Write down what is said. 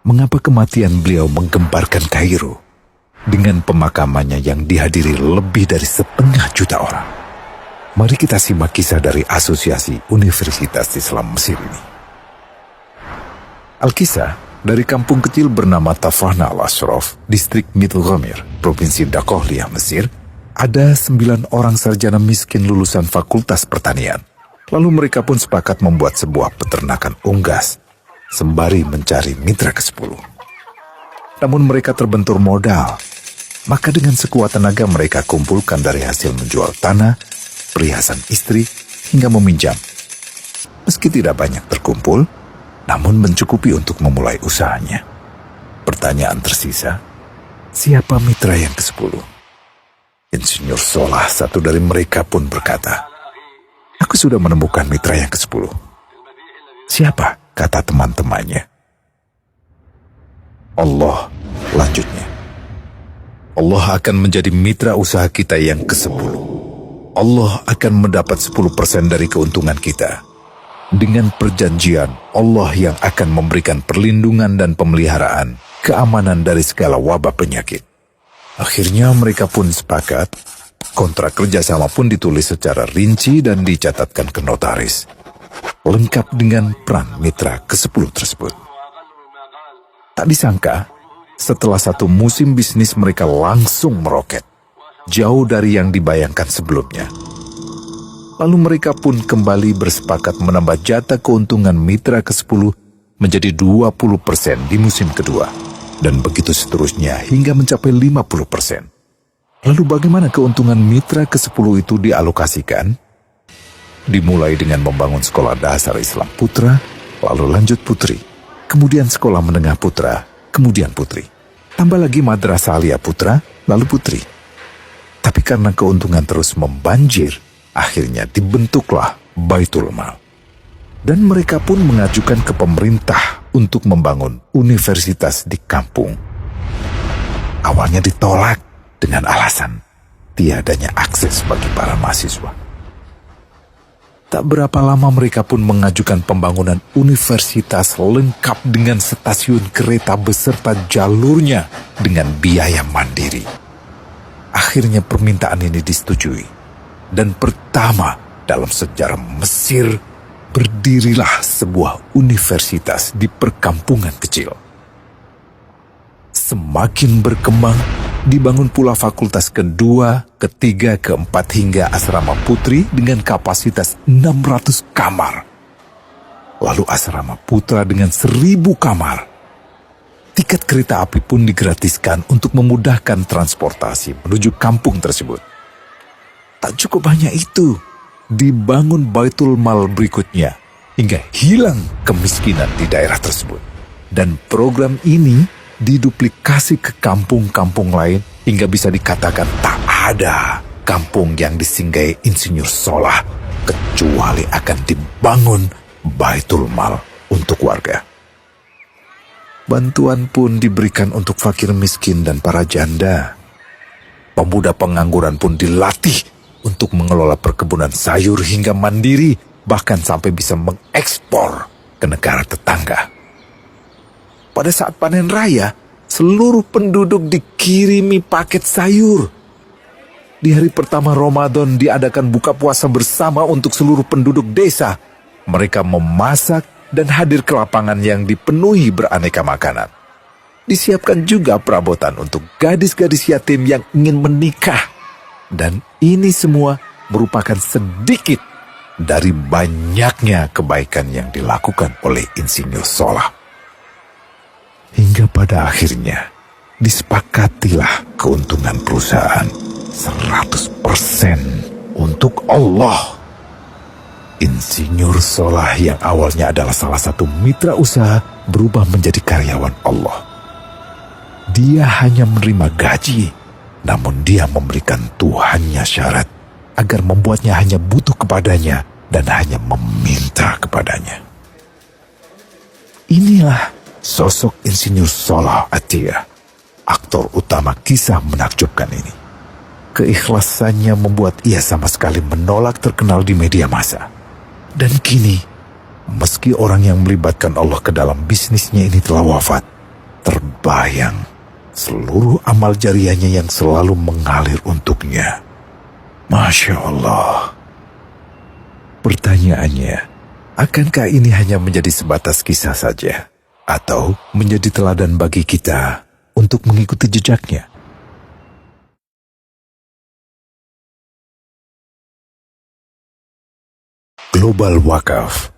mengapa kematian beliau menggemparkan Kairo dengan pemakamannya yang dihadiri lebih dari 500.000 orang. Mari kita simak kisah dari Asosiasi Universitas Islam Mesir ini. Al-Kisah dari kampung kecil bernama Tafahna al-Ashraf, distrik Mittelghamir, provinsi Dakohlia, Mesir, ada 9 orang sarjana miskin lulusan Fakultas Pertanian. Lalu mereka pun sepakat membuat sebuah peternakan unggas, sembari mencari mitra ke-10. Namun mereka terbentur modal. Maka dengan sekuat tenaga mereka kumpulkan dari hasil menjual tanah, perhiasan istri, hingga meminjam. Meski tidak banyak terkumpul, namun mencukupi untuk memulai usahanya. Pertanyaan tersisa, siapa mitra yang ke-10? Insinyur Solah, satu dari mereka pun berkata, "Aku sudah menemukan mitra yang ke-10. Siapa?" kata teman-temannya. "Allah," lanjutnya. "Allah akan menjadi mitra usaha kita yang ke-10. Allah akan mendapat 10% dari keuntungan kita. Dengan perjanjian, Allah yang akan memberikan perlindungan dan pemeliharaan, keamanan dari segala wabah penyakit." Akhirnya mereka pun sepakat. Kontrak kerjasama pun ditulis secara rinci dan dicatatkan ke notaris, lengkap dengan peran mitra ke-10 tersebut. Tak disangka, setelah 1 musim bisnis mereka langsung meroket, jauh dari yang dibayangkan sebelumnya. Lalu mereka pun kembali bersepakat menambah jatah keuntungan mitra ke-10 menjadi 20% di musim kedua, dan begitu seterusnya hingga mencapai 50%. Lalu bagaimana keuntungan mitra ke-10 itu dialokasikan? Dimulai dengan membangun sekolah dasar Islam putra, lalu lanjut putri, kemudian sekolah menengah putra, kemudian putri. Tambah lagi madrasah alia putra, lalu putri. Tapi karena keuntungan terus membanjir, akhirnya dibentuklah Baitul Mal. Dan mereka pun mengajukan ke pemerintah untuk membangun universitas di kampung. Awalnya ditolak dengan alasan tiadanya akses bagi para mahasiswa. Tak berapa lama mereka pun mengajukan pembangunan universitas lengkap dengan stasiun kereta beserta jalurnya dengan biaya mandiri. Akhirnya permintaan ini disetujui. Dan pertama dalam sejarah Mesir, berdirilah sebuah universitas di perkampungan kecil. Semakin berkembang, dibangun pula fakultas kedua, ketiga, keempat hingga asrama putri dengan kapasitas 600 kamar. Lalu asrama putra dengan 1.000 kamar. Tiket kereta api pun digratiskan untuk memudahkan transportasi menuju kampung tersebut. Tak cukup hanya itu, dibangun Baitul Mal berikutnya hingga hilang kemiskinan di daerah tersebut. Dan program ini diduplikasi ke kampung-kampung lain hingga bisa dikatakan tak ada kampung yang disinggahi Insinyur Solah kecuali akan dibangun Baitul Mal untuk warga. Bantuan pun diberikan untuk fakir miskin dan para janda. Pemuda pengangguran pun dilatih untuk mengelola perkebunan sayur hingga mandiri, bahkan sampai bisa mengekspor ke negara tetangga. Pada saat panen raya, seluruh penduduk dikirimi paket sayur. Di hari pertama Ramadan diadakan buka puasa bersama untuk seluruh penduduk desa. Mereka memasak dan hadir ke lapangan yang dipenuhi beraneka makanan. Disiapkan juga perabotan untuk gadis-gadis yatim yang ingin menikah. Dan ini semua merupakan sedikit dari banyaknya kebaikan yang dilakukan oleh Insinyur Solah. Hingga pada akhirnya disepakatilah keuntungan perusahaan 100% untuk Allah. Insinyur Solah yang awalnya adalah salah satu mitra usaha berubah menjadi karyawan Allah. Dia hanya menerima gaji, namun dia memberikan Tuhannya syarat agar membuatnya hanya butuh kepadanya dan hanya meminta kepadanya. Inilah sosok Insinyur Solah Atiyah, aktor utama kisah menakjubkan ini. Keikhlasannya membuat ia sama sekali menolak terkenal di media massa. Dan kini, meski orang yang melibatkan Allah ke dalam bisnisnya ini telah wafat, terbayang seluruh amal jariahnya yang selalu mengalir untuknya. Masya Allah. Pertanyaannya, akankah ini hanya menjadi sebatas kisah saja? Atau menjadi teladan bagi kita untuk mengikuti jejaknya? Global Wakaf